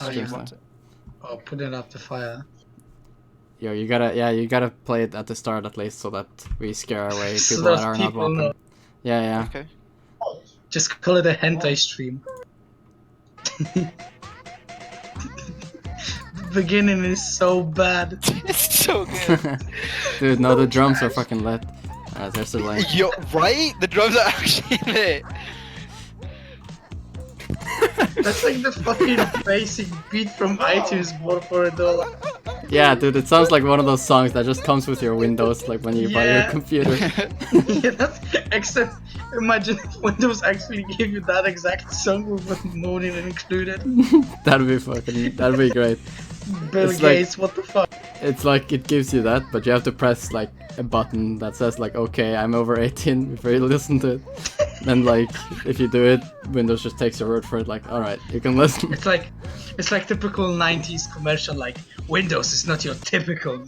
Oh, you you want it? Oh, put it up the fire. Yo, you gotta play it at the start at least so that we scare away So people those that are not people welcome. know. Yeah. Okay. Just call it a hentai stream. The beginning is so bad. It's so good. Dude, no, the drums are fucking lit. Alright, there's the link. Yo, right? The drums are actually lit. That's like the fucking basic beat from iTunes bought for $1. Yeah, dude, it sounds like one of those songs that just comes with your Windows, like when you buy your Yeah. computer. Yeah, except imagine if Windows actually gave you that exact song with moaning included. That'd be great. Bill It's like- Gates, what the fuck? It's like it gives you that, but you have to press like a button that says like, okay, I'm over 18 before you listen to it. Then like, if you do it, Windows just takes your word for it, like, alright, you can listen. It's like typical 90s commercial, like Windows is not your typical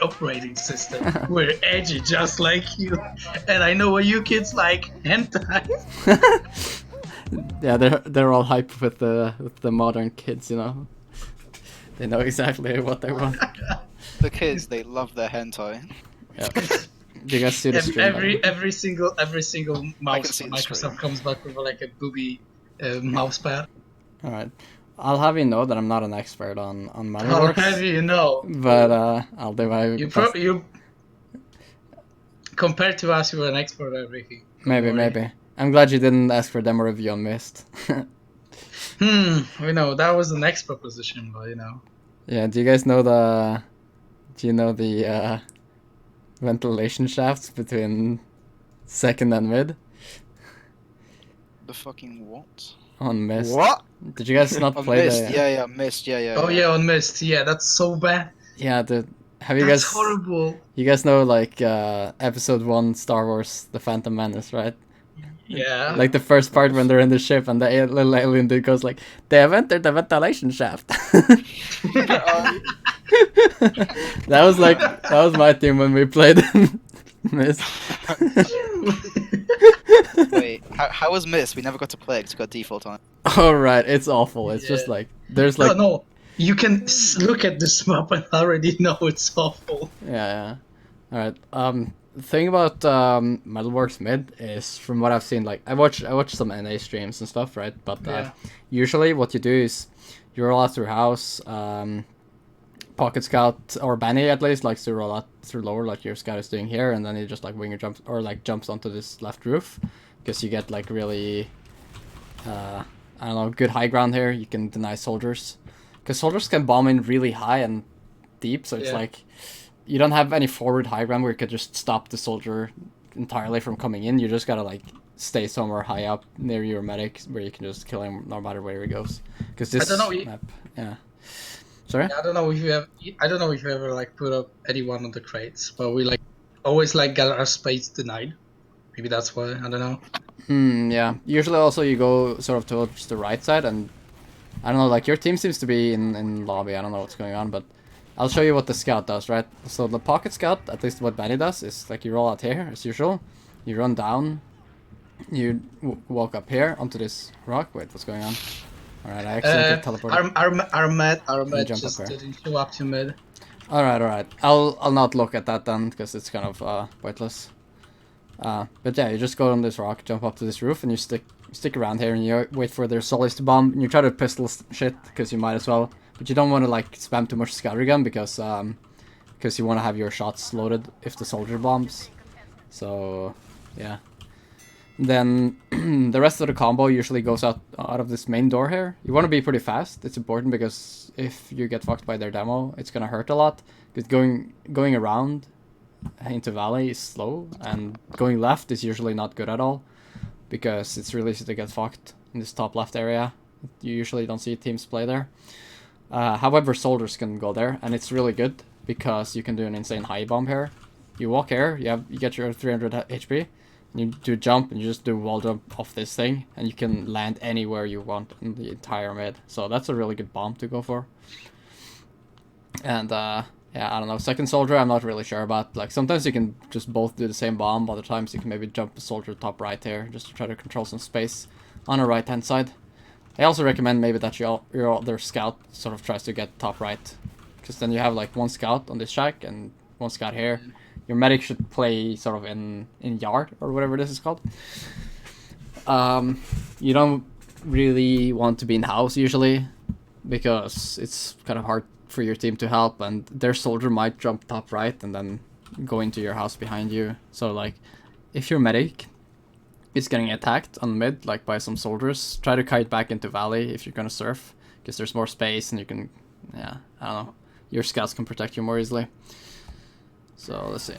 operating system. We're edgy just like you. And I know what you kids like, hentai. Yeah, they're all hype with the modern kids, you know. They know exactly what they want. The kids, they love their hentai. Yeah. Do you guys see the stream? Every single mouse see from the Microsoft stream. comes back with like a booby mouse pad. Alright. I'll have you know that I'm not an expert on How Metalworks. heavy you know? But I'll do my best. You compared to us, you're an expert at everything. Maybe. I'm glad you didn't ask for demo review on Mist. You know, that was the next proposition, but you know. Yeah, do you know the ventilation shafts between second and mid The fucking what? on Mist? What? Did you guys not On play Mist, the... yeah, Mist, yeah. Oh yeah, on Mist, yeah, that's so bad. Yeah, dude. Have you That's guys... horrible. You guys know, like, episode 1 Star Wars The Phantom Menace, right? Yeah. Like the first part when they're in the ship and the little alien dude goes like, they have entered the ventilation shaft. That was my team when we played Mist. Wait, how was Mist? We never got to play it 'cause we got default on. Alright, it's awful. It's just Yeah. like, there's like... No. You can look at this map and already know it's awful. Yeah. Alright, the thing about Metalworks Mid is, from what I've seen, like, I watch some NA streams and stuff, right? But Yeah. usually what you do is you roll out through house, Pocket Scout, or Benny at least, likes to roll out through lower like your scout is doing here, and then he just like winger jumps, or like jumps onto this left roof, because you get like really, I don't know, good high ground here. You can deny soldiers, because soldiers can bomb in really high and deep, so it's like, you don't have any forward high ground where you could just stop the soldier entirely from coming in. You just gotta like stay somewhere high up near your medic where you can just kill him no matter where he goes. Because this I don't know, map, yeah. Sorry? I don't know if you ever like put up any one of the crates, but we like always like get our space denied. Maybe that's why, I don't know. Yeah. Usually also you go sort of towards the right side, and I don't know, like your team seems to be in lobby. I don't know what's going on, but I'll show you what the scout does, right? So the pocket scout, at least what Benny does, is like you roll out here as usual, you run down, you walk up here onto this rock. Wait, what's going on? Alright, I accidentally teleported. Our med jump just up here. didn't show up to mid. Alright. I'll not look at that then, because it's kind of pointless. But yeah, you just go on this rock, jump up to this roof, and you stick around here, and you wait for their solis to bomb, and you try to pistol shit, because you might as well. But you don't want to like spam too much scatter gun, because you want to have your shots loaded if the soldier bombs. So yeah. Then the rest of the combo usually goes out of this main door here. You want to be pretty fast. It's important, because if you get fucked by their demo, it's gonna hurt a lot. Because going around into valley is slow, and going left is usually not good at all, because it's really easy to get fucked in this top left area. You usually don't see teams play there. However, soldiers can go there, and it's really good because you can do an insane high bomb here. You walk here, you get your 300 HP, and you do a jump, and you just do a wall jump off this thing, and you can land anywhere you want in the entire mid. So that's a really good bomb to go for. And yeah, I don't know, second soldier I'm not really sure about. Like, sometimes you can just both do the same bomb, other times you can maybe jump the soldier top right here, just to try to control some space on the right hand side. I also recommend maybe that your other scout sort of tries to get top right, because then you have like one scout on this shack and one scout here. Your medic should play sort of in yard or whatever this is called. You don't really want to be in house usually, because it's kind of hard for your team to help, and their soldier might jump top right and then go into your house behind you. So like, if your medic is getting attacked on mid, like by some soldiers, try to kite back into valley if you're gonna surf, because there's more space and you can, yeah, I don't know, your scouts can protect you more easily. So let's see.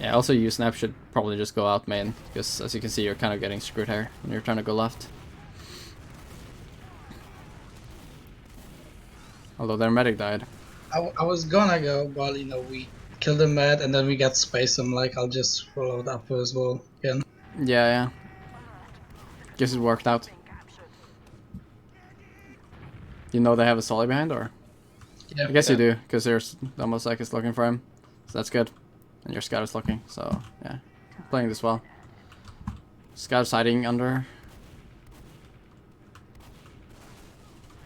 Yeah, also you snap should probably just go out main, because as you can see you're kind of getting screwed here when you're trying to go left. Although their medic died. I was gonna go, but you know, we killed the med and then we got space. I'm like, I'll just roll it up as well again. Yeah. Guess it worked out. You know they have a solid behind, or? Yeah, I guess you do, because there's the Mosaic is looking for him. So that's good. And your scout is looking, so yeah. Playing this well. Scout's hiding under.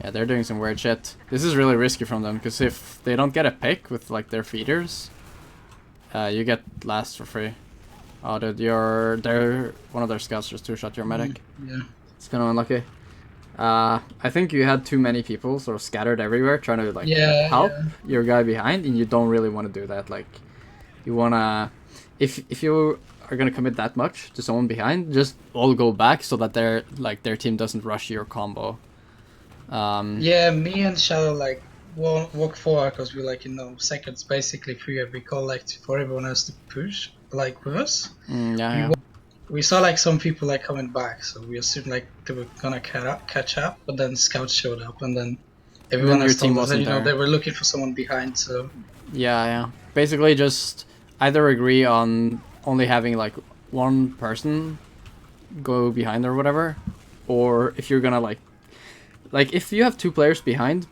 Yeah, they're doing some weird shit. This is really risky from them, because if they don't get a pick with like their feeders, you get last for free. Oh, dude, one of their scouts just two-shot your medic. Yeah. It's kind of unlucky. I think you had too many people sort of scattered everywhere trying to like help your guy behind, and you don't really want to do that. Like, you wanna, if you are gonna commit that much to someone behind, just all go back so that their team doesn't rush your combo. Yeah, me and Shadow like walk forward because we're like, you know, seconds basically free, and we call like for everyone else to push like with us. Yeah. We saw like some people like coming back, so we assumed like they were gonna catch up, but then scouts showed up, and then everyone else told us that, you know, they were looking for someone behind. So yeah. Basically, just either agree on only having like one person go behind or whatever, or if you're gonna like if you have two players behind,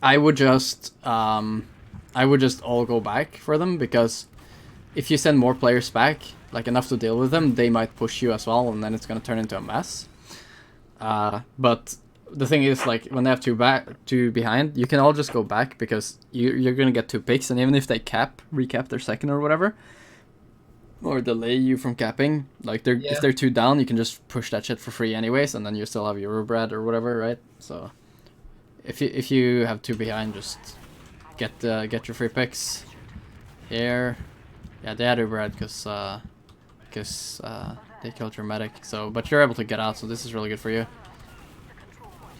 I would just all go back for them, because if you send more players back, like enough to deal with them, they might push you as well, and then it's gonna turn into a mess. But the thing is, like, when they have two behind, you can all just go back, because you're gonna get 2 picks, and even if they recap their second or whatever, or delay you from capping, like if they're 2 down, you can just push that shit for free anyways, and then you still have your bread or whatever, right? So if you have 2 behind, just get your free picks here. Yeah, they had bread because they killed your medic. So, but you're able to get out, so this is really good for you.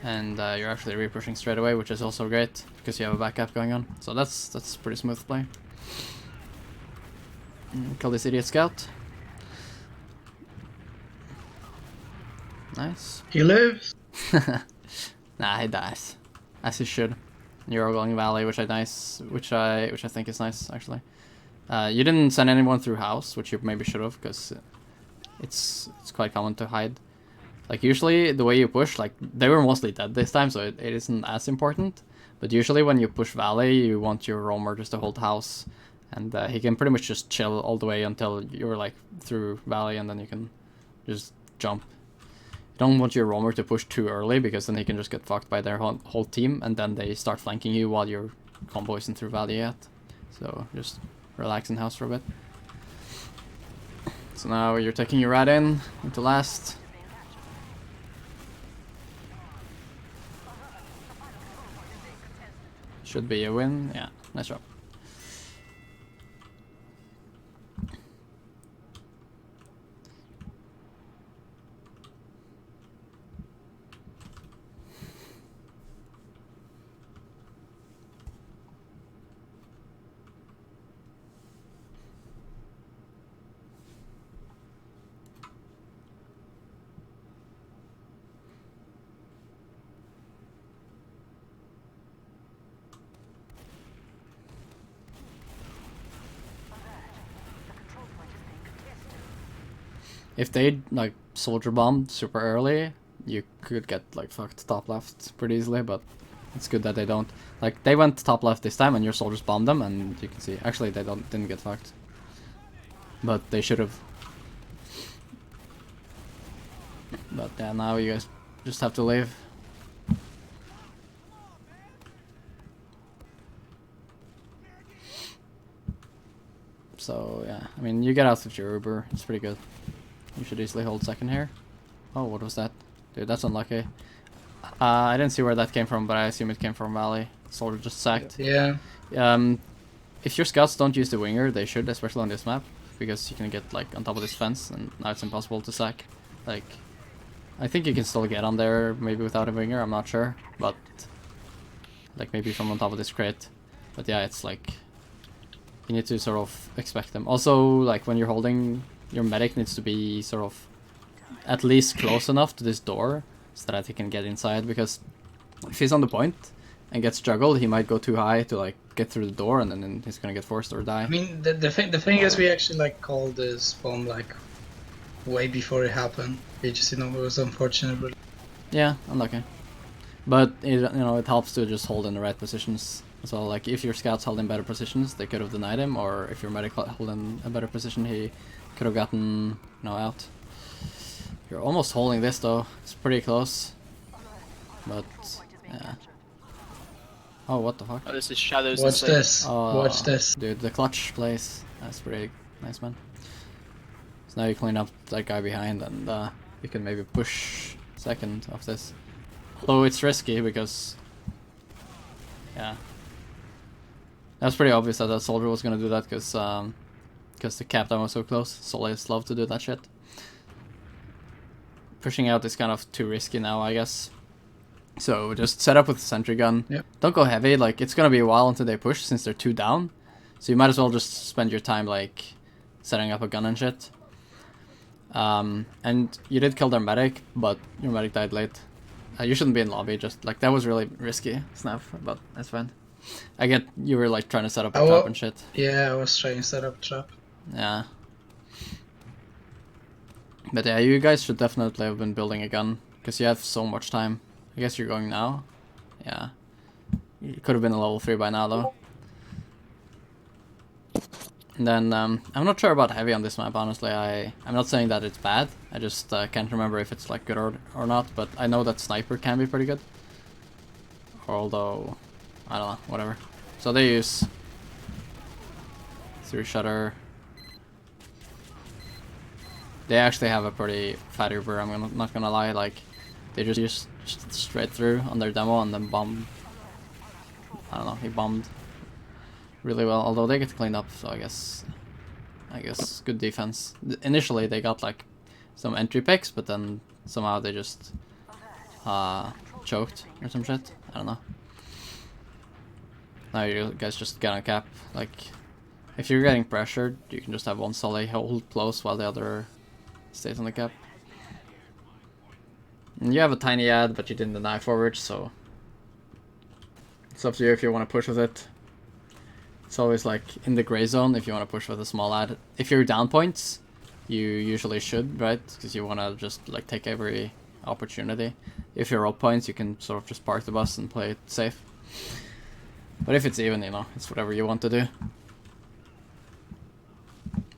And you're actually re-pushing straight away, which is also great because you have a backup going on. So that's pretty smooth play. Kill this idiot scout. Nice. He lives. Nah, he dies, as he should. You're all going valley, which I think is nice actually. You didn't send anyone through house, which you maybe should have, because it's quite common to hide. Like, usually the way you push, like, they were mostly dead this time, so it isn't as important. But usually when you push valley, you want your roamer just to hold house, and he can pretty much just chill all the way until you're like through valley, and then you can just jump. You don't want your roamer to push too early, because then he can just get fucked by their whole team, and then they start flanking you while your combo isn't through valley yet. So just relax in house for a bit. So now you're taking your rat into last. Should be a win. Yeah, nice job. If they like soldier bombed super early, you could get like fucked top left pretty easily, but it's good that they don't. Like, they went top left this time and your soldiers bombed them, and you can see actually they didn't get fucked. But they should have. But yeah, now you guys just have to leave. So yeah, I mean, you get out with your Uber, it's pretty good. You should easily hold second here. Oh, what was that? Dude, that's unlucky. I didn't see where that came from, but I assume it came from Valley. Soldier just sacked. Yeah. If your scouts don't use the winger, they should, especially on this map, because you can get like on top of this fence, and now it's impossible to sack. Like, I think you can still get on there, maybe without a winger, I'm not sure, but like maybe from on top of this crate. But yeah, it's like you need to sort of expect them. Also, like when you're holding, your medic needs to be sort of at least close enough to this door so that he can get inside, because if he's on the point and gets juggled, he might go too high to like get through the door, and then he's gonna get forced or die. I mean, the thing is, we actually like called this bomb like way before it happened. It just, you know, it was unfortunate, but Yeah, unlucky. But it, you know, it helps to just hold in the right positions as well. Like if your scouts held in better positions, they could have denied him, or if your medic held in a better position, he could have gotten, you know, out. You're almost holding this though. It's pretty close. But yeah. Oh, what the fuck? Oh, this is shadows. watch and this. Oh, Watch this. dude, the clutch plays. That's pretty nice, man. So now you clean up that guy behind, and you can maybe push second of this. Although it's risky because, yeah, that's pretty obvious that that soldier was gonna do that because the captain was so close. Solis love to do that shit. Pushing out is kind of too risky now, I guess. So just set up with the sentry gun. Yep. Don't go heavy. Like, it's gonna be a while until they push since they're 2 down. So you might as well just spend your time like setting up a gun and shit. And you did kill their medic, but your medic died late. You shouldn't be in lobby. Just like that was really risky, Snap. But that's fine. I get you were like trying to set up a trap and shit. Yeah, I was trying to set up a trap. Yeah. But yeah, you guys should definitely have been building a gun because you have so much time. I guess you're going now. Yeah. You could have been a level 3 by now though. And then I'm not sure about heavy on this map, honestly. I'm not saying that it's bad. I just can't remember if it's like good or not, but I know that sniper can be pretty good. Although, I don't know, whatever. So they use through shutter. They actually have a pretty fat Uber, I'm not gonna lie. Like, they just use straight through on their demo and then bomb. I don't know, he bombed really well, although they get cleaned up, so I guess good defense. Initially they got like some entry picks, but then somehow they just choked or some shit. I don't know. Now you guys just get on cap. Like, if you're getting pressured, you can just have one solly hold close while the other stays on the cap. And you have a tiny ad, but you didn't deny forward, so it's up to you if you want to push with it. It's always like in the gray zone if you want to push with a small ad. If you're down points, you usually should, right? Because you want to just like take every opportunity. If you're up points, you can sort of just park the bus and play it safe. But if it's even, you know, it's whatever you want to do.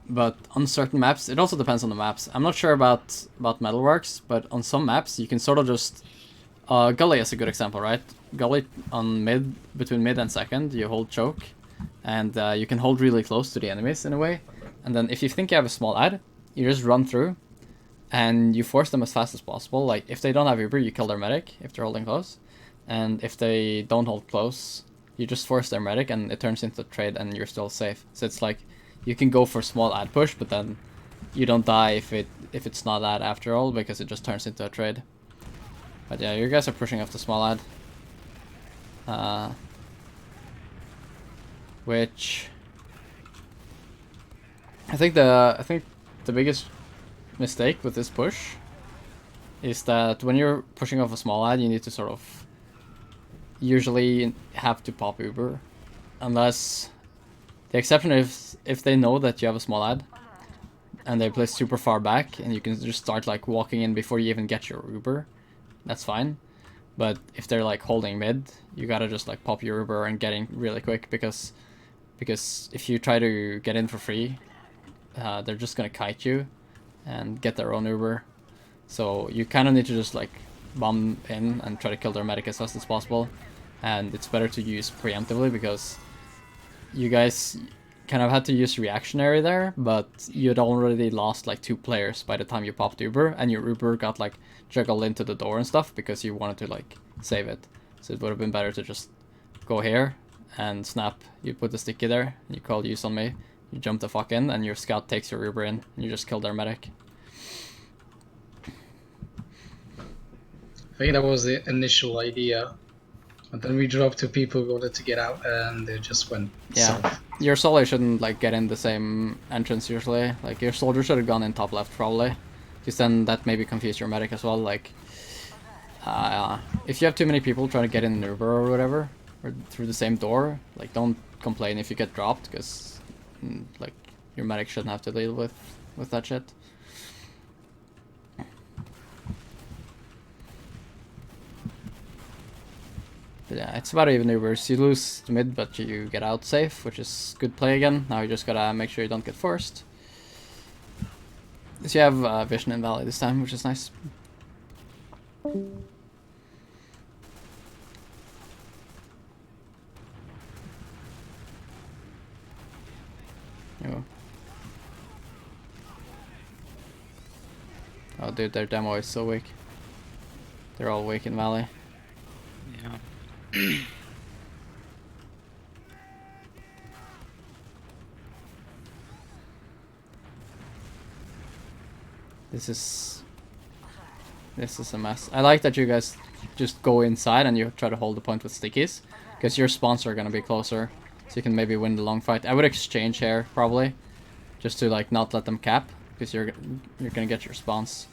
But on certain maps, it also depends on the maps. I'm not sure about Metalworks, but on some maps you can sort of just Gully is a good example, right? Gully on mid, between mid and second, you hold choke, and you can hold really close to the enemies in a way. And then if you think you have a small ad, you just run through, and you force them as fast as possible. Like, if they don't have Uber, you kill their medic if they're holding close, and if they don't hold close, you just force their medic, and it turns into a trade, and you're still safe. So it's like, you can go for small ad push, but then you don't die if it's not ad after all, because it just turns into a trade. But yeah, you guys are pushing off the small ad. Which I think the biggest mistake with this push is that when you're pushing off a small ad, you need to sort of usually have to pop Uber, unless the exception is if they know that you have a small ad and they play super far back and you can just start like walking in before you even get your Uber. That's fine. But if they're like holding mid, you gotta just like pop your Uber and get in really quick, because if you try to get in for free, they're just gonna kite you and get their own Uber. So you kind of need to just like bomb in and try to kill their medic as fast as possible. And it's better to use preemptively because you guys kind of had to use reactionary there, but you'd already lost like 2 players by the time you popped Uber, and your Uber got like juggled into the door and stuff because you wanted to like save it. So it would have been better to just go here and snap. You put the sticky there, and you call use on me, you jump the fuck in, and your scout takes your Uber in, and you just kill their medic. I think that was the initial idea. But then we dropped 2 people who wanted to get out, and they just went south. Your Solar shouldn't like get in the same entrance usually. Like your soldier should have gone in top left probably, because then that maybe confused your medic as well. Like, if you have too many people trying to get in an Uber or whatever, or through the same door, like don't complain if you get dropped, because like your medic shouldn't have to deal with that shit. But yeah, it's about even Ubers. You lose the mid, but you get out safe, which is good play again. Now you just gotta make sure you don't get forced. So you have vision in Valley this time, which is nice. Oh dude, their demo is so weak. They're all weak in Valley. Yeah. This is a mess. I like that you guys just go inside and you try to hold the point with stickies, because your spawns are gonna be closer, so you can maybe win the long fight. I would exchange here probably, just to like not let them cap, because you're gonna get your spawns.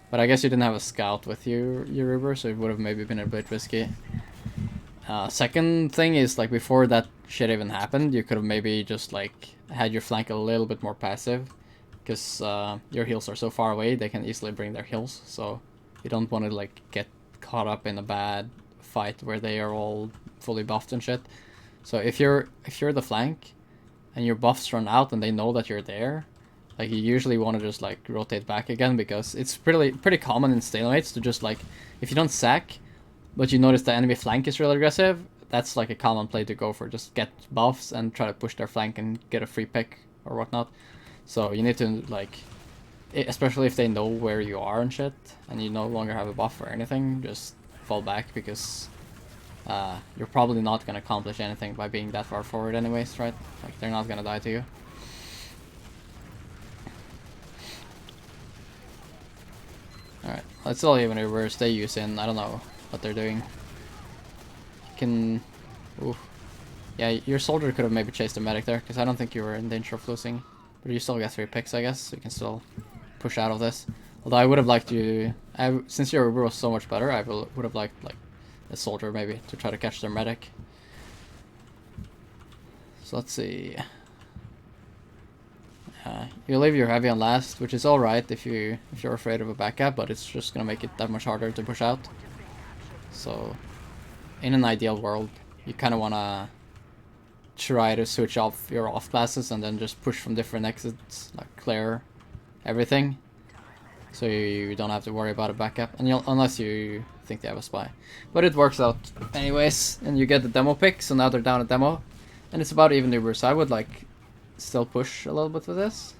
But I guess you didn't have a scout with you, your Uber, so it would have maybe been a bit risky. Second thing is, like, before that shit even happened, you could have maybe just like had your flank a little bit more passive, because your heals are so far away they can easily bring their heals, so you don't want to like get caught up in a bad fight where they are all fully buffed and shit. So if you're the flank and your buffs run out and they know that you're there, like you usually want to just like rotate back again, because it's pretty common in stalemates to just like, if you don't sack but you notice the enemy flank is really aggressive, that's like a common play to go for. Just get buffs and try to push their flank and get a free pick or whatnot. So you need to like, especially if they know where you are and shit, and you no longer have a buff or anything, just fall back, because you're probably not going to accomplish anything by being that far forward anyways, right? Like, they're not going to die to you. Alright, let's all even reverse. They use in, I don't know what they're doing. You can... Ooh. Yeah, your soldier could have maybe chased the medic there, because I don't think you were in danger of losing. But you still get 3 picks, I guess, so you can still push out of this. Although I would have liked you... since your Uber was so much better, I would have liked, like, a soldier maybe to try to catch their medic. So let's see. You leave your heavy on last, which is alright if you're afraid of a backup, but it's just gonna make it that much harder to push out. So, in an ideal world, you kind of wanna try to switch off your off classes and then just push from different exits, like clear everything, so you don't have to worry about a backup, and unless you think they have a spy. But it works out anyways, and you get the demo pick, so now they're down a demo, and it's about even Uber, so I would like still push a little bit with this.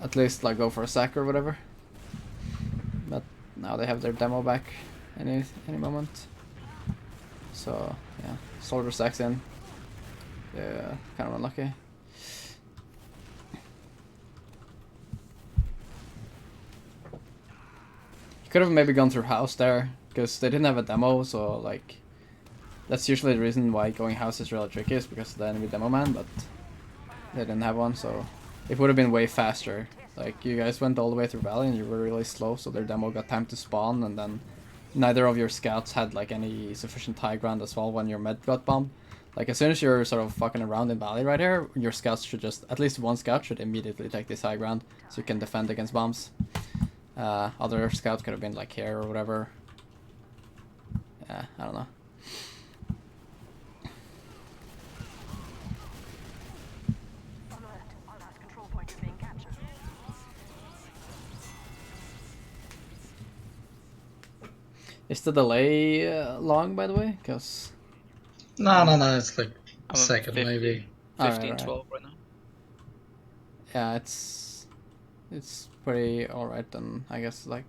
At least like go for a sack or whatever. But now they have their demo back any moment. So yeah, soldier sacks in. Yeah, kind of unlucky. You could have maybe gone through house there, because they didn't have a demo, so like that's usually the reason why going house is really tricky, is because of the enemy demo man, but they didn't have one, so it would have been way faster. Like, you guys went all the way through Valley and you were really slow, so their demo got time to spawn, and then neither of your scouts had like any sufficient high ground as well when your med got bombed. Like, as soon as you're sort of fucking around in Valley right here, your scouts should just, at least one scout should immediately take this high ground, so you can defend against bombs. Other scouts could have been like here or whatever. Yeah, I don't know. Is the delay long, by the way? Because No, it's like a I'm second 50, maybe. 15, Alright. 12 right now. Yeah, it's pretty alright then, I guess. Like,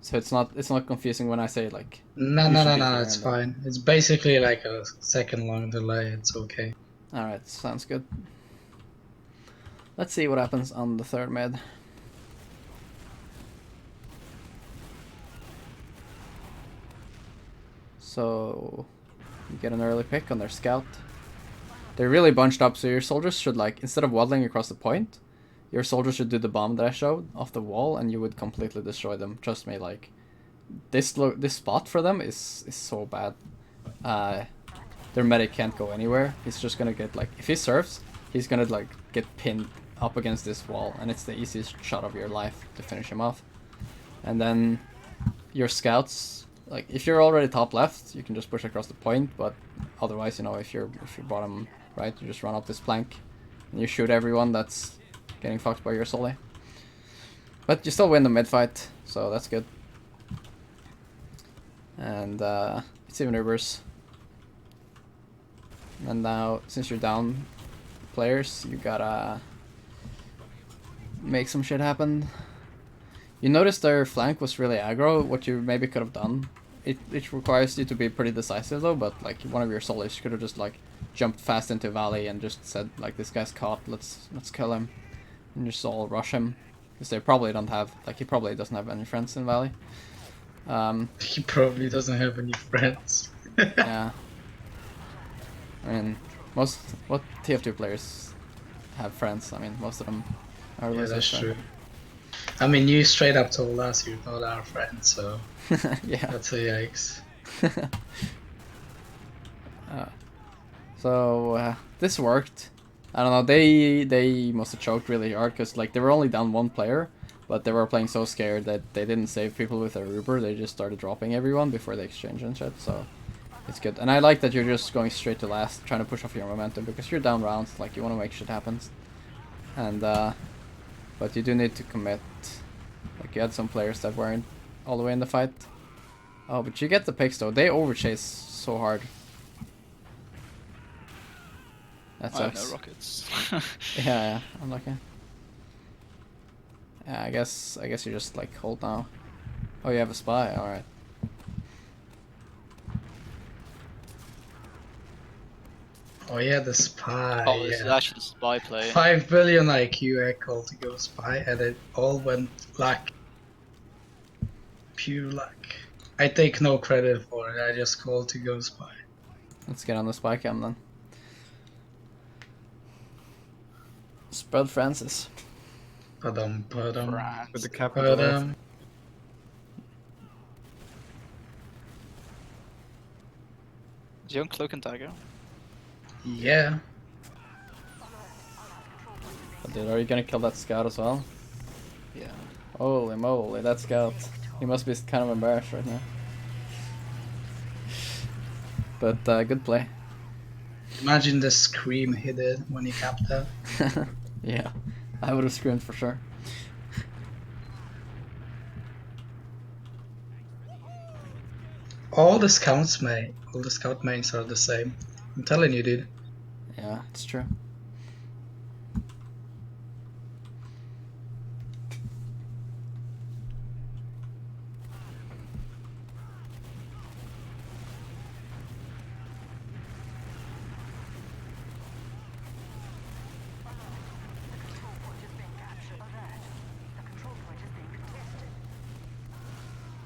so it's not confusing when I say like you should be here It's and then. fine. It's basically like a second long delay. It's okay. Alright, sounds good. Let's see what happens on the third mid. So you get an early pick on their scout. They're really bunched up, so your soldiers should, like, instead of waddling across the point, your soldiers should do the bomb that I showed off the wall, and you would completely destroy them. Trust me, like, this spot for them is so bad. Their medic can't go anywhere. He's just gonna get, like, if he surfs, he's gonna, like, get pinned up against this wall, and it's the easiest shot of your life to finish him off. And then your scouts, like, if you're already top left, you can just push across the point, but otherwise, you know, if you're bottom right, you just run up this plank and you shoot everyone that's getting fucked by your Soli. But you still win the mid fight, so that's good. And it's even Ubers. And now, since you're down players, you gotta make some shit happen. You noticed their flank was really aggro. What you maybe could have done, it requires you to be pretty decisive though, but like one of your solis could have just like jumped fast into valley and just said like, this guy's caught, let's kill him, and just all rush him, because they probably don't have, like, he probably doesn't have any friends in valley. He probably doesn't have any friends. Yeah, I mean, what TF2 players have friends? I mean, most of them are Yeah, losers. that's so. true. I mean, you straight up told us you're not our friend, so Yeah. that's a yikes. So this worked. I don't know. They must have choked really hard because like they were only down one player, but they were playing so scared that they didn't save people with their Uber. They just started dropping everyone before they exchange and shit. So it's good. And I like that you're just going straight to last, trying to push off your momentum because you're down rounds. Like you want to make shit happen. And but you do need to commit. Like you had some players that weren't all the way in the fight. Oh, but you get the picks though. They overchase so hard. That I have sucks. no rockets. Yeah, I'm lucky. Yeah, I guess you just like hold now. Oh, you have a spy. All right. Oh yeah, the spy. Oh, this is Yeah. actually the spy play. 5 billion IQ echo to go spy, and it all went luck. Pure luck. I take no credit for it. I just called to go spy. Let's get on the spy cam then. Spread Francis. Padum. France. With the capital F. Padum. Is he on Cloak and Dagger? Yeah. But dude, are you gonna kill that scout as well? Yeah. Holy moly, that scout. He must be kind of embarrassed right now. But good play. Imagine the scream he did when he capped that. Yeah, I would have screamed for sure. All the scout mains are the same. I'm telling you, dude. Yeah, it's true.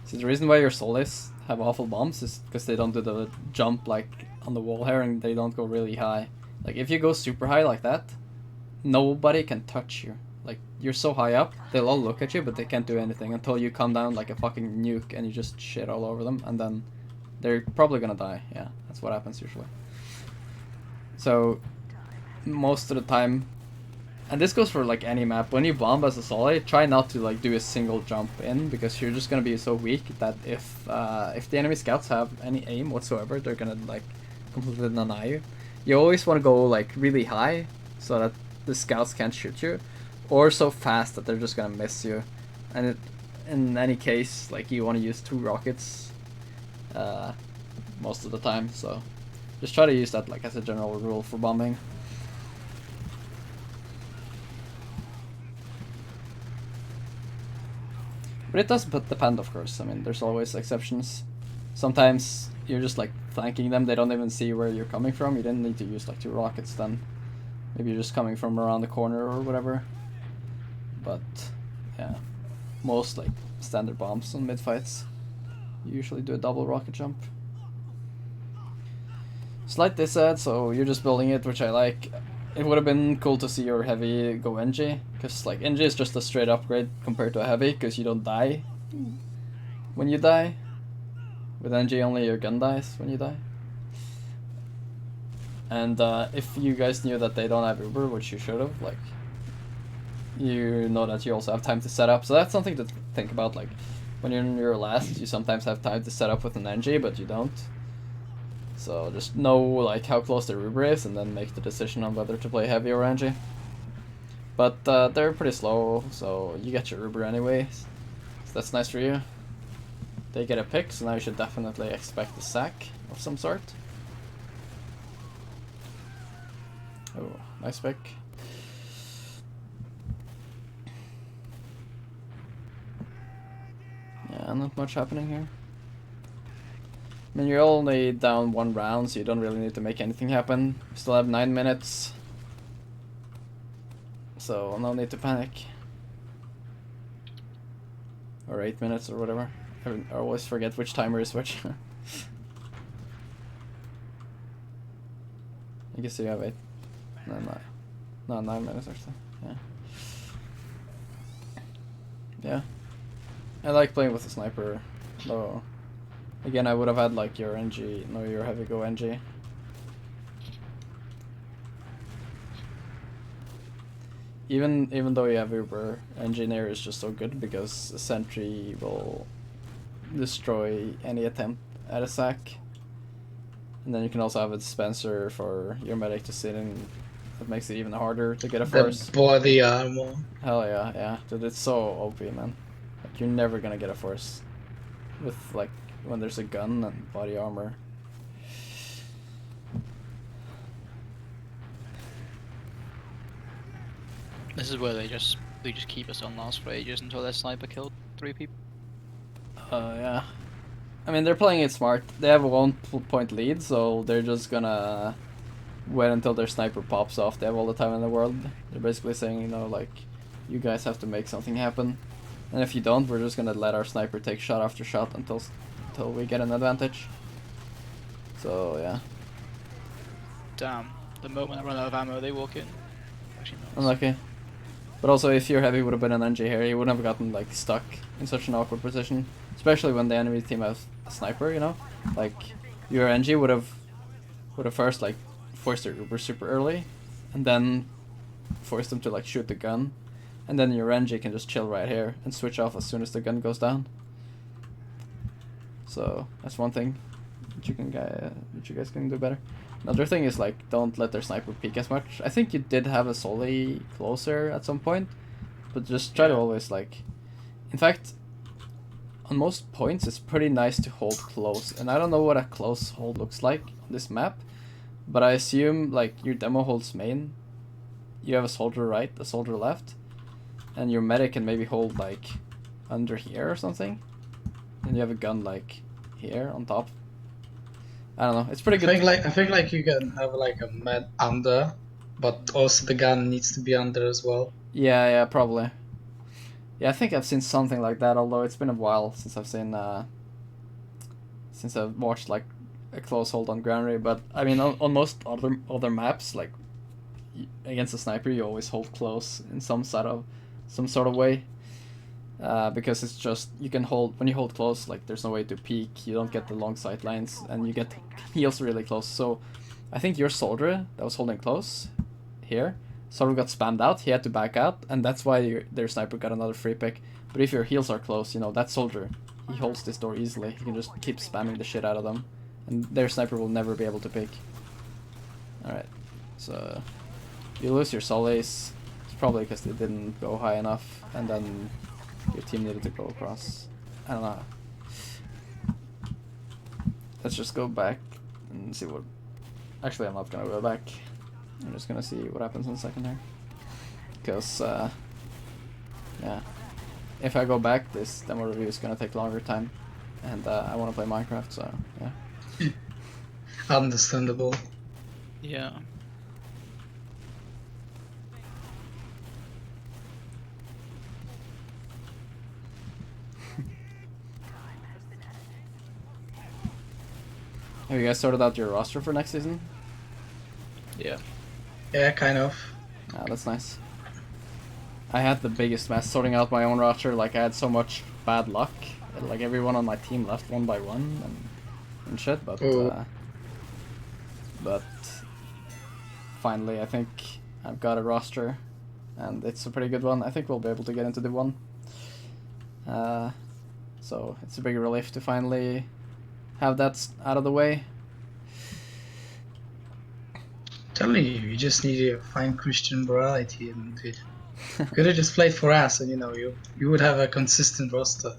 See, the reason why your solis have awful bombs is because they don't do the jump like on the wall here, and they don't go really high. Like if you go super high like that, nobody can touch you. Like you're so high up, they'll all look at you, but they can't do anything until you come down like a fucking nuke and you just shit all over them, and then they're probably gonna die. Yeah, that's what happens usually. So most of the time, and this goes for like any map, when you bomb as a solo, try not to like do a single jump in, because you're just gonna be so weak that if the enemy scouts have any aim whatsoever, they're gonna like completely deny you. You always want to go like really high so that the scouts can't shoot you, or so fast that they're just gonna miss you. And in any case, like you want to use 2 rockets most of the time. So just try to use that like as a general rule for bombing. But it does depend, of course. I mean, there's always exceptions. Sometimes you're just like flanking them, they don't even see where you're coming from. You didn't need to use like 2 rockets then. Maybe you're just coming from around the corner or whatever. But yeah, most like standard bombs on mid-fights, you usually do a double rocket jump. Slight disad, so you're just building it, which I like. It would have been cool to see your heavy go NG, because like NG is just a straight upgrade compared to a heavy, because you don't die when you die. With NG only your gun dies when you die. And if you guys knew that they don't have Uber, which you should have, like, you know that you also have time to set up. So that's something to think about, like, when you're in your last, you sometimes have time to set up with an NG, but you don't. So just know like how close the Uber is, and then make the decision on whether to play heavy or NG. But they're pretty slow, so you get your Uber anyway. So that's nice for you. They get a pick, so now you should definitely expect a sack of some sort. Oh, nice pick. Yeah, not much happening here. I mean, you're only down 1 round, so you don't really need to make anything happen. You still have 9 minutes. So, no need to panic. Or 8 minutes or whatever. I always forget which timer is which. I guess you have 8. No, 9 minutes or so. Yeah. Yeah. I like playing with a sniper, though. Again, I would have had like your NG, no, your heavy go NG. Even though you have Uber, Engineer is just so good because a sentry will destroy any attempt at a sack. And then you can also have a dispenser for your medic to sit in. That makes it even harder to get a force. The body armor. Hell yeah, yeah. Dude, it's so OP, man. Like, you're never gonna get a force with like when there's a gun and body armor. This is where they just keep us on last for ages until their sniper killed 3 people. Yeah. I mean, they're playing it smart. They have a 1 point lead, so they're just gonna wait until their sniper pops off. They have all the time in the world. They're basically saying, you know, like, you guys have to make something happen. And if you don't, we're just gonna let our sniper take shot after shot until we get an advantage. So, yeah. Damn. The moment I run out of ammo, they walk in. Actually, no. Unlucky. But also, if your heavy would have been an NG here, you wouldn't have gotten like stuck in such an awkward position. Especially when the enemy team has a sniper, you know? Like, your NG would have first like forced their Uber super early, and then forced them to like shoot the gun, and then your NG can just chill right here and switch off as soon as the gun goes down. So that's one thing that you guys can do better. Another thing is like, don't let their sniper peek as much. I think you did have a Soli closer at some point, but just try to always like, in fact, on most points it's pretty nice to hold close, and I don't know what a close hold looks like on this map, but I assume like your demo holds main, you have a soldier right, a soldier left, and your medic can maybe hold like under here or something, and you have a gun like here on top. I don't know. It's pretty good. I think like you can have like a med under, but also the gun needs to be under as well. Yeah, probably. Yeah, I think I've seen something like that. Although it's been a while since I've seen since I've watched like a close hold on Granary. But I mean, on most other maps, like against a sniper, you always hold close in some sort of way. Because it's just, you can hold, when you hold close, like there's no way to peek, you don't get the long sight lines, and you get heals really close. So I think your soldier that was holding close here sort of got spammed out, he had to back out, and that's why their sniper got another free pick. But if your heals are close, you know, that soldier, he holds this door easily, he can just keep spamming the shit out of them, and their sniper will never be able to pick. Alright, so you lose your solis, it's probably because they didn't go high enough, and then your team needed to go across. I don't know. let's just go back and see what. Actually, I'm not gonna go back. I'm just gonna see what happens in a second here. Because, yeah. If I go back, this demo review is gonna take longer time. And I wanna play Minecraft, so, yeah. Understandable. Yeah. Have you guys sorted out your roster for next season? Yeah. Yeah, kind of. Ah, that's nice. I had the biggest mess sorting out my own roster. Like, I had so much bad luck. Like, everyone on my team left one by one and shit, but finally I think I've got a roster, and it's a pretty good one. I think we'll be able to get into the one. So it's a big relief to finally have that out of the way. Telling you, you just need to find Christian morality and could have just played for us, and you would have a consistent roster.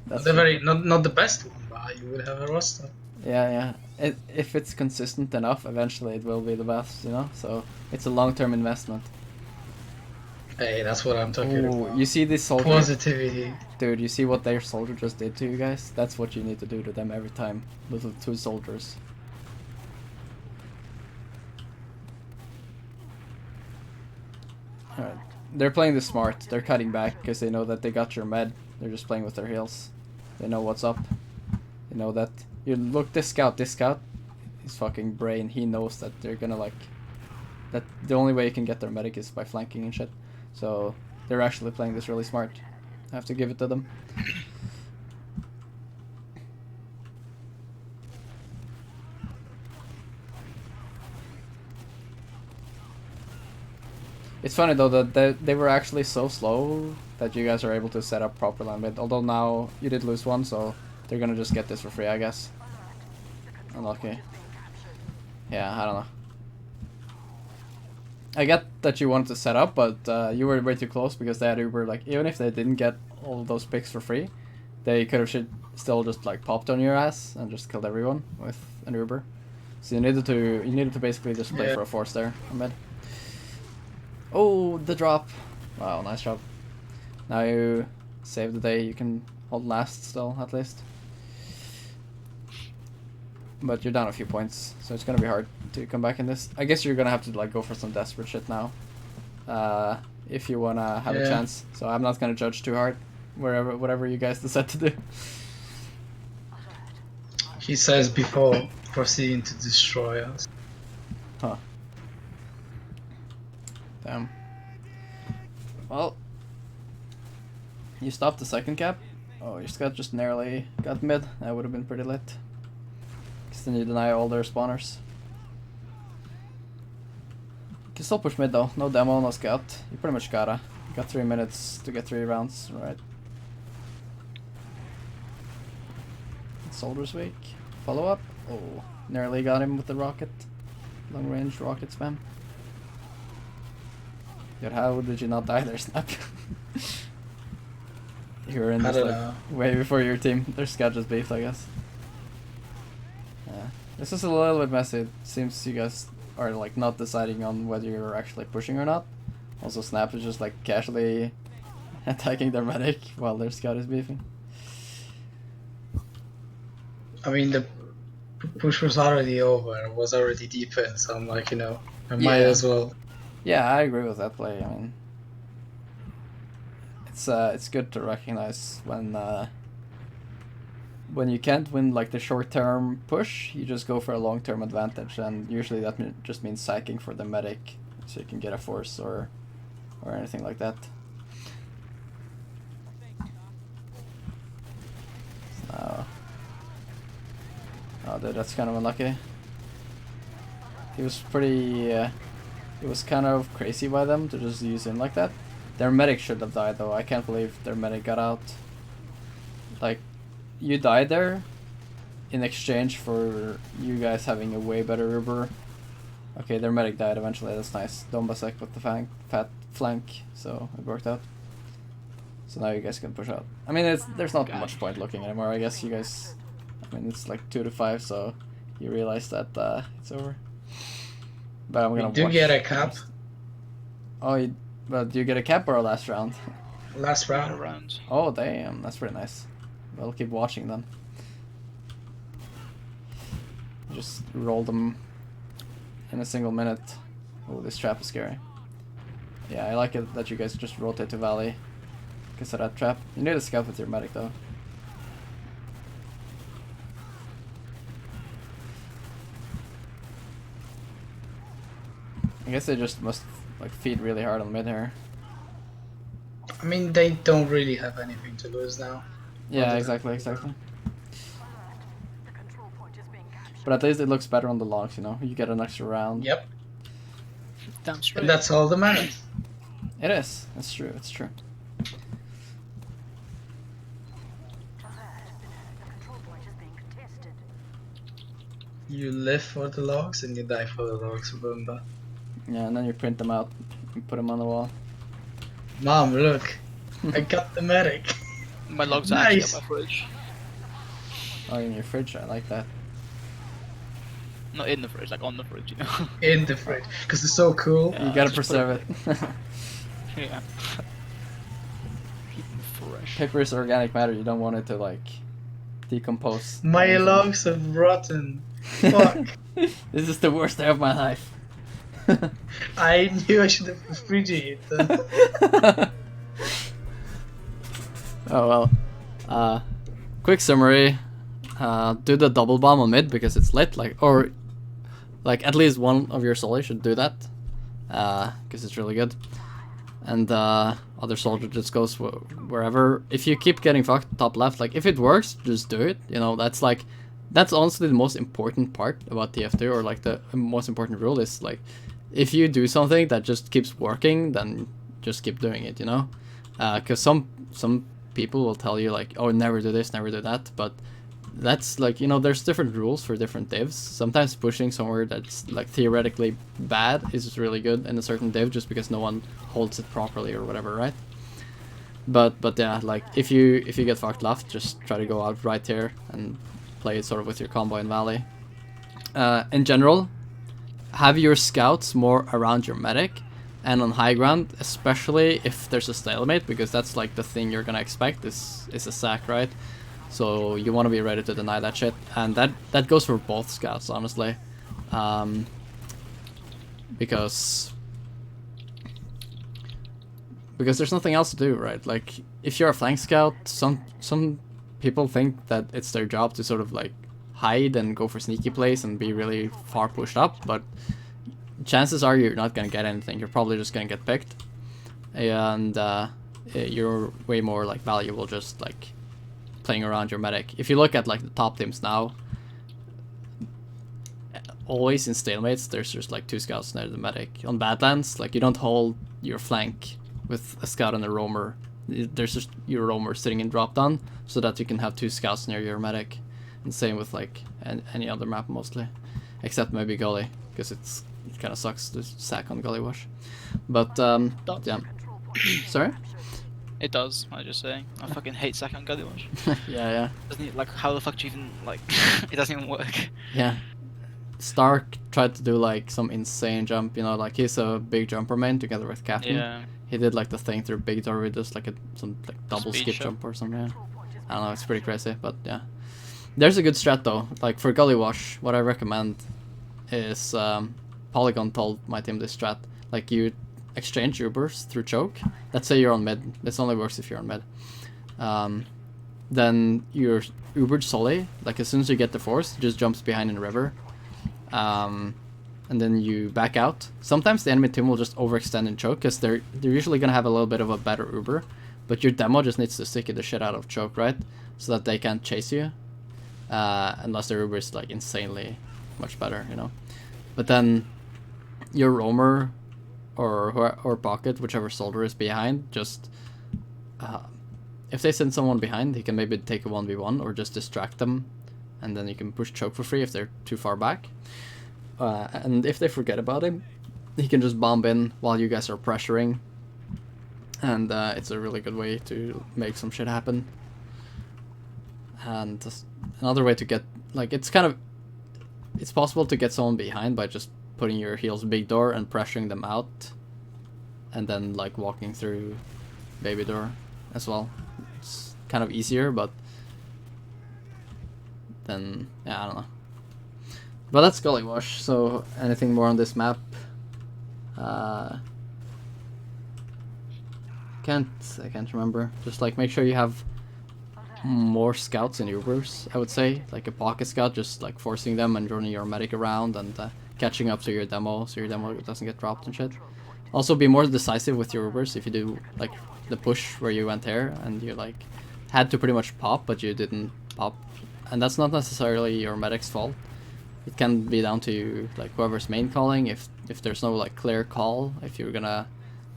That's not the best one, but you would have a roster. Yeah. If it's consistent enough, eventually it will be the best, you know? So it's a long-term investment. Hey, that's what I'm talking about. You see this soldier? Positivity. Dude, you see what their soldier just did to you guys? That's what you need to do to them every time. Little two soldiers. Alright. They're playing this smart. They're cutting back because they know that they got your med. They're just playing with their heals. They know what's up. They know that... You look, this scout, his fucking brain, he knows that they're gonna like... That the only way you can get their medic is by flanking and shit. So, they're actually playing this really smart. I have to give it to them. It's funny though that they were actually so slow that you guys are able to set up proper land mid. Although now you did lose one, so they're gonna just get this for free, I guess. Unlucky. Yeah, I don't know. I get that you wanted to set up, but you were way too close because they had Uber. Like, even if they didn't get all of those picks for free, they could have still just like popped on your ass and just killed everyone with an Uber. So you needed to basically just play for a force there on mid. Oh, the drop! Wow, nice job. Now you save the day. You can hold last still, at least. But you're down a few points, so it's gonna be hard to come back in this. I guess you're gonna have to like go for some desperate shit now, if you wanna have a chance. So I'm not gonna judge too hard, whatever you guys decide to do. He says before proceeding to destroy us. Huh. Damn. Well, you stopped the second cap. Oh, your scout just narrowly got mid. That would have been pretty lit. Because then you deny all their spawners. You can still push mid though. No demo, no scout. You pretty much gotta. You got 3 minutes to get 3 rounds, right? Soldier's weak. Follow up. Oh, narrowly got him with the rocket. Long range rocket spam. Dude, how did you not die there, Snap? You were in this like way before your team. Their scout just beefed, I guess. Yeah. This is a little bit messy. It seems you guys are like not deciding on whether you're actually pushing or not. Also, Snap is just like casually attacking their medic while their scout is beefing. I mean, the push was already over. It was already deep in, so I'm like, I might as well. Yeah, I agree with that play. I mean, it's good to recognize when you can't win like the short-term push, you just go for a long-term advantage, and usually that just means sacking for the medic, so you can get a force or anything like that. So, oh, dude, that's kind of unlucky. He was pretty. It was kind of crazy by them to just use him like that. Their medic should have died though. I can't believe their medic got out. Like, you died there in exchange for you guys having a way better Uber. Okay, their medic died eventually, that's nice. Dombasek with the fat flank, so it worked out. So now you guys can push out. I mean, there's not much point looking anymore. I guess you guys I mean, it's like 2 to 5, so you realize that it's over. But I'm We gonna do watch get a cap. Oh, but do you get a cap or a last round? Last Round round. around. Oh, damn, that's pretty nice. We'll keep watching then. Just roll them in a single minute. Oh, this trap is scary. Yeah, I like it that you guys just rotate to Valley because of that trap. You need a scout with your medic though. I guess they just must like feed really hard on mid here. I mean, they don't really have anything to lose now. Yeah, exactly. But at least it looks better on the logs, you know? You get an extra round. Yep. Damn straight. And that's all that matters. It is. It's true. It's true. You live for the logs and you die for the logs, remember? Yeah, and then you print them out and put them on the wall. Mom, look. I got the medic. My logs Nice. are actually at my fridge. Oh, in your fridge. I like that. Not in the fridge, like on the fridge, you know. In the fridge. Because it's so cool. Yeah. You gotta just put preserve it. Yeah. Keep them fresh. Paper is organic matter. You don't want it to like decompose. My logs are rotten. Fuck. This is the worst day of my life. I knew I should have refrigerated them. Oh well. Quick summary. Do the double bomb on mid because it's lit, or at least one of your soldiers should do that, because it's really good. And other soldier just goes wherever. If you keep getting fucked top left, like if it works, just do it. You know, that's honestly the most important part about TF2, or like the most important rule is like, if you do something that just keeps working, then just keep doing it. You know, because some people will tell you like, oh, never do this, never do that, but that's like, you know, there's different rules for different divs. Sometimes pushing somewhere that's like theoretically bad is really good in a certain div just because no one holds it properly or whatever, right? But yeah, like if you get fucked left, just try to go out right here and play it sort of with your combo in Valley. In general, have your scouts more around your medic and on high ground, especially if there's a stalemate, because that's like the thing you're gonna expect is a sack, right? So you want to be ready to deny that shit, and that goes for both scouts, honestly, because there's nothing else to do, right? Like if you're a flank scout, some people think that it's their job to sort of like hide and go for sneaky plays and be really far pushed up, but chances are you're not gonna get anything. You're probably just gonna get picked, and you're way more like valuable just like playing around your medic. If you look at like the top teams now, always in stalemates there's just like 2 scouts near the medic. On Badlands, like you don't hold your flank with a scout and a roamer. There's just your roamer sitting in drop down so that you can have 2 scouts near your medic. And same with like any other map mostly, except maybe Gully, because it kind of sucks to sack on Gully Wash. But yeah. Sorry? It does, I'm just saying. I fucking hate sack on Gully Wash. Yeah. Doesn't it, like, how the fuck do you even, like, it doesn't even work. Yeah. Stark tried to do like some insane jump, you know, like he's a big jumper main together with Captain. Yeah. He did like the thing through Big Door with just like some double Speed skip shot. jump or something. Yeah. I don't know, it's pretty crazy, but yeah. There's a good strat though. Like for Gully Wash, what I recommend is Polygon told my team this strat. Like you exchange Ubers through choke. Let's say you're on mid. This only works if you're on mid. Then your Ubered Solly, like as soon as you get the force, just jumps behind in the river. And then you back out. Sometimes the enemy team will just overextend and choke because they're usually gonna have a little bit of a better Uber, but your demo just needs to sticky the shit out of choke, right? So that they can't chase you, unless their Uber is like insanely much better, you know. But then your roamer or pocket, whichever soldier is behind, just if they send someone behind, he can maybe take a 1v1 or just distract them, and then you can push choke for free if they're too far back. And if they forget about him, he can just bomb in while you guys are pressuring, and it's a really good way to make some shit happen. And another way to get, like, it's possible to get someone behind by just putting your heels big door and pressuring them out, and then like walking through baby door as well. It's kind of easier, but then yeah, I don't know. But that's Gully Wash. So anything more on this map? I can't remember. Just like make sure you have more scouts in Ubers, I would say, like a pocket scout, just like forcing them and running your medic around and catching up to your demo so your demo doesn't get dropped and shit. Also be more decisive with your Ubers if you do like the push where you went there and you like had to pretty much pop but you didn't pop, and that's not necessarily your medic's fault. It can be down to like whoever's main calling, if there's no like clear call, if you're gonna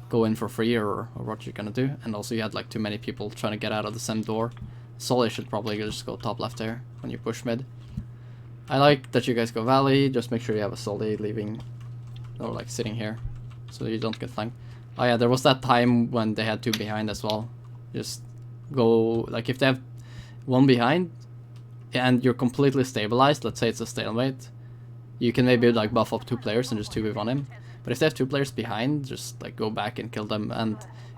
go in for free or what you're gonna do, and also you had like too many people trying to get out of the same door. Solly should probably just go top left there when you push mid. I like that you guys go valley, just make sure you have a Solly leaving, or like sitting here, so you don't get flanked. Oh yeah, there was that time when they had two behind as well. Just go, like if they have one behind, and you're completely stabilized, let's say it's a stalemate, you can maybe like buff up two players and just 2v1 him. But if they have two players behind, just like go back and kill them, and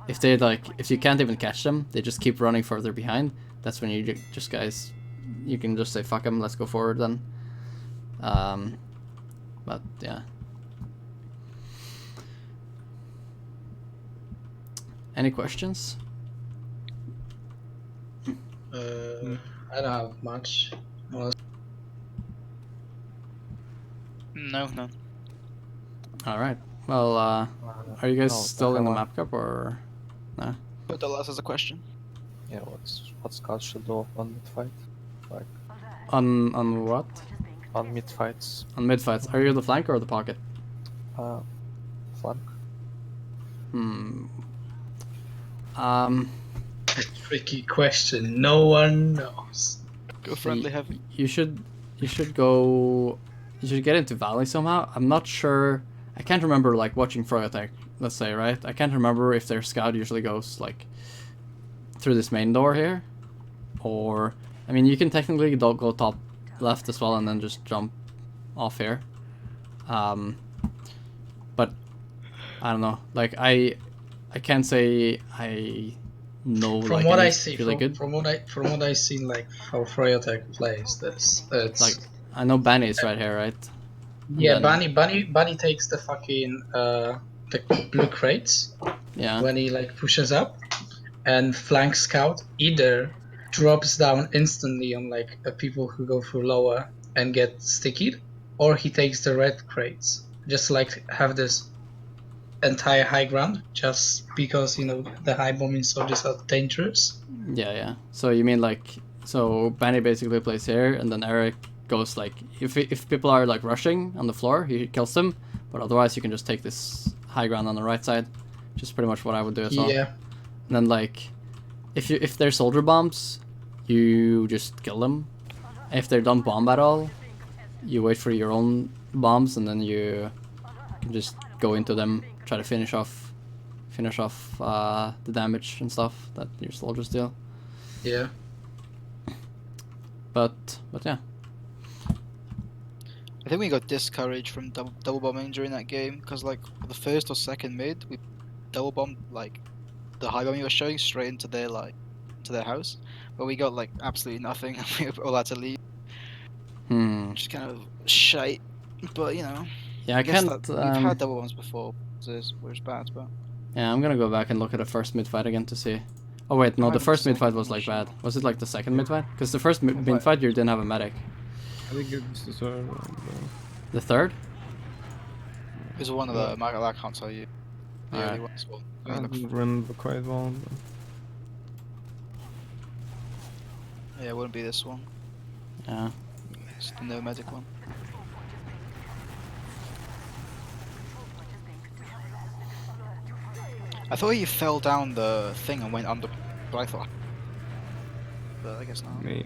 if they like, if you can't even catch them, they just keep running further behind, that's when you just guys, you can just say fuck them, let's go forward then. But yeah. Any questions? I don't have much. No. Alright. Well, are you guys still in the map cup or no? But the last is a question. Yeah, what scouts should do on mid fight? Like On what? on mid fights. On mid fights. Are you the flank or the pocket? Flank. Tricky question. No one knows. Go friendly heavy. You should go. You should get into Valley somehow. I'm not sure. I can't remember like watching Froyotech, let's say, right? I can't remember if their scout usually goes like through this main door here, or I mean you can technically go top left as well and then just jump off here. But I don't know. Like I can't say I know. From like, what I any see, really good. from what I seen, like how Froyotech plays, it's Like I know Banny is right here, right? yeah. then- Bunny takes the fucking the blue crates Yeah. when he like pushes up, and flank scout either drops down instantly on like people who go through lower and get stickied, or he takes the red crates just like have this entire high ground just because you know the high bombing soldiers are dangerous. Yeah. So you mean like, so Banny basically plays here, and then Eric goes like, if people are like rushing on the floor, he kills them, but otherwise you can just take this high ground on the right side, which is pretty much what I would do as well. Yeah. And then like, if they're soldier bombs, you just kill them. If they don't bomb at all, you wait for your own bombs, and then you can just go into them, try to finish off the damage and stuff that your soldiers deal. Yeah. But yeah. I think we got discouraged from double bombing during that game because like the first or second mid we double bombed like the high bomb you were showing straight into their house, but we got like absolutely nothing and we were all had to leave. Which is kind of shite, but you know. Yeah, I guess can't. we've had double bombs before, where it's bad, but. Yeah, I'm gonna go back and look at the first mid fight again to see. Oh wait, no, the first mid fight was like bad. Was it like the second mid fight? Because the first mid fight you didn't have a medic. I think it's the third one. The third? It was one of the I can't tell you. The Alright. early ones. Well, I don't remember quite well. yeah, it wouldn't be this one. Yeah. It's the no medic one. I thought you fell down the thing and went under, but I thought. But I guess not. Me.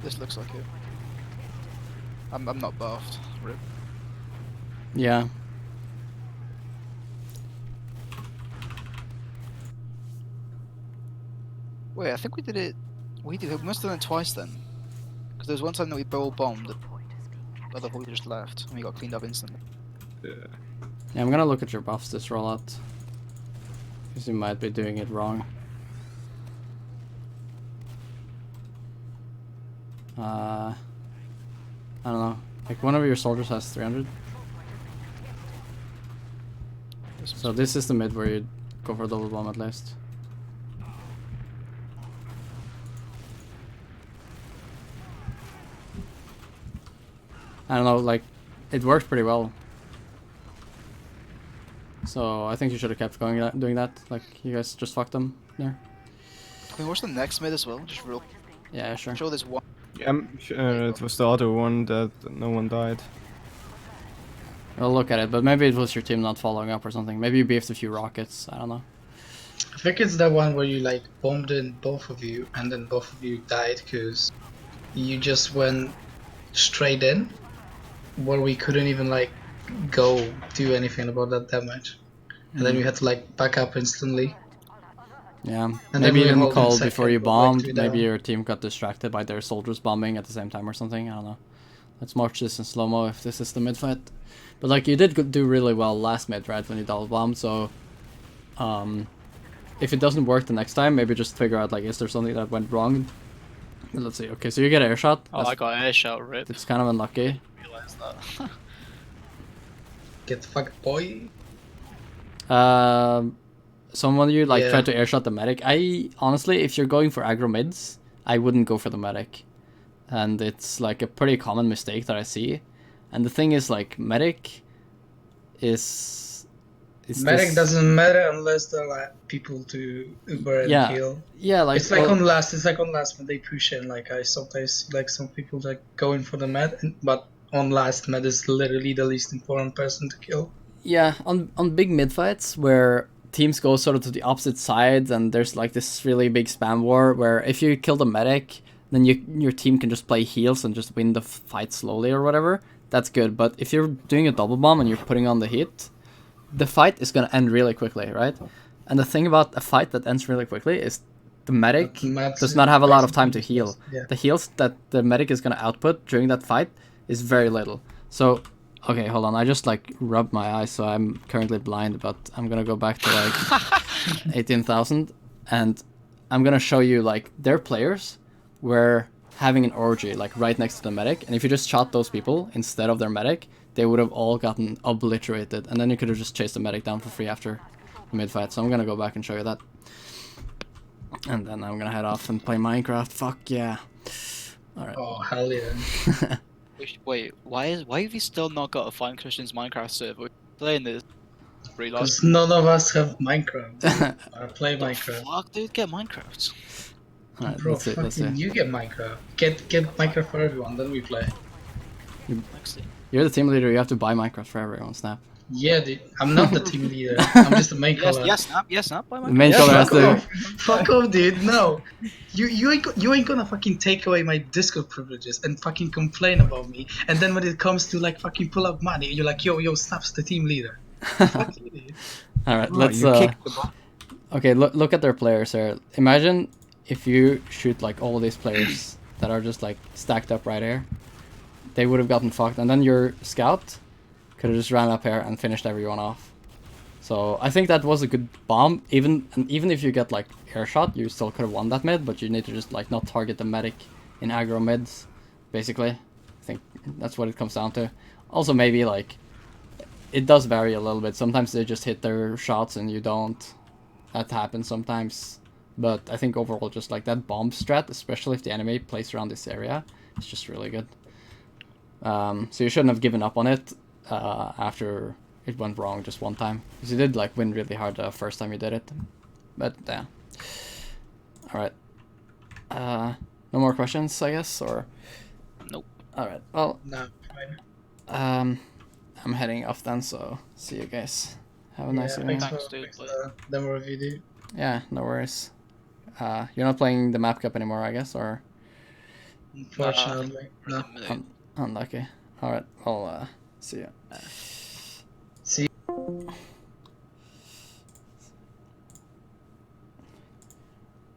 This looks like it. I'm not buffed. Rip. Yeah. Wait, I think we did it. We must have done it twice then. Because there was one time that we double bombed, the other boy just left, and we got cleaned up instantly. Yeah, I'm gonna look at your buffs this rollout. Because you might be doing it wrong. I don't know. Like one of your soldiers has 300. So this is the mid where you go for a double bomb at least. I don't know, like, it worked pretty well. So I think you should have kept going doing that. Like, you guys just fucked them there. Can we watch the next mid as well? Just real. Yeah, sure. I'm sure there's one. Yeah, it was the other one that no one died. I'll look at it, but maybe it was your team not following up or something. Maybe you beefed a few rockets. I don't know. I think it's the one where you like bombed in both of you, and then both of you died because you just went straight in, where we couldn't even like go do anything about that damage, and then we had to like back up instantly. Yeah, And maybe you then we didn't hold in call second, before you but, like, bombed. two Maybe down. your team got distracted by their soldiers bombing at the same time or something. I don't know. Let's march this in slow-mo if this is the mid fight. But like you did do really well last mid, right, when you double bombed. So, if it doesn't work the next time, maybe just figure out like is there something that went wrong. Let's see. Okay, so you get air shot. Oh, I got air shot, rip. It's kind of unlucky. Realize that. Get fucked, boy. Someone you like Yeah. tried to airshot the medic. I honestly, if you're going for aggro mids, I wouldn't go for the medic, and it's like a pretty common mistake that I see. And the thing is, like medic is Medic this- doesn't matter unless there are like, people to Uber and Yeah. kill. Yeah, like It's like well, on last. It's like on last when they push in. Like I sometimes like some people like going for the med, but on last med is literally the least important person to kill. yeah, on big mid fights where teams go sort of to the opposite sides, and there's like this really big spam war where if you kill the medic, then your team can just play heals and just win the fight slowly or whatever. That's good, but if you're doing a double bomb and you're putting on the heat, the fight is gonna end really quickly, right? And the thing about a fight that ends really quickly is the medic But Matt's does not have a lot of time to basically heal. useless. Yeah. The heals that the medic is gonna output during that fight is very little. So, okay, hold on. I just like rubbed my eyes, so I'm currently blind. But I'm gonna go back to like 18,000, and I'm gonna show you like their players were having an orgy like right next to the medic, and if you just shot those people instead of their medic, they would have all gotten obliterated, and then you could have just chased the medic down for free after the mid fight. So I'm gonna go back and show you that. And then I'm gonna head off and play Minecraft. Fuck yeah. Alright. Oh hell yeah! Wait, why have you still not got a Fine Christians Minecraft server? Playing this. Realize. Because none of us have Minecraft. I play The Minecraft. fuck, dude, get Minecraft. Alright, Bro, let's see. Let's fucking see. you get Minecraft. Get Minecraft for everyone, then we play. Next thing. You're the team leader, you have to buy Minecraft for everyone, Snap. Yeah, dude. I'm not the team leader. I'm just the main Yes, caller. yes, snap, by The Minecraft. main Yeah, caller has fuck to. off. Fuck off, dude. No, you ain't gonna fucking take away my Discord privileges and fucking complain about me. And then when it comes to like fucking pull up money, you're like, yo, Snap's the team leader. Fuck you, dude. Alright, Oh, let's. you kicked the ball. Okay, look at their players here. Imagine if you shoot like all of these players that are just like stacked up right here. They would have gotten fucked, and then your scout could have just ran up here and finished everyone off. So I think that was a good bomb. Even if you get like air shot, you still could have won that mid, but you need to just like not target the medic in aggro mids, basically. I think that's what it comes down to. Also maybe like it does vary a little bit. Sometimes they just hit their shots and you don't. That happens sometimes. But I think overall just like that bomb strat, especially if the enemy plays around this area, is just really good. So you shouldn't have given up on it after it went wrong just one time. Because you did like win really hard the first time you did it. But yeah. Alright. No more questions, I guess, or? Nope. Alright, well, No, fine. I'm heading off then, so see you guys. Have a nice evening. Thanks Thanks, for dude. the demo review, dude. Yeah, no worries. You're not playing the map cup anymore, I guess, or? Unfortunately, no. Unlucky. Alright, I'll see ya. See.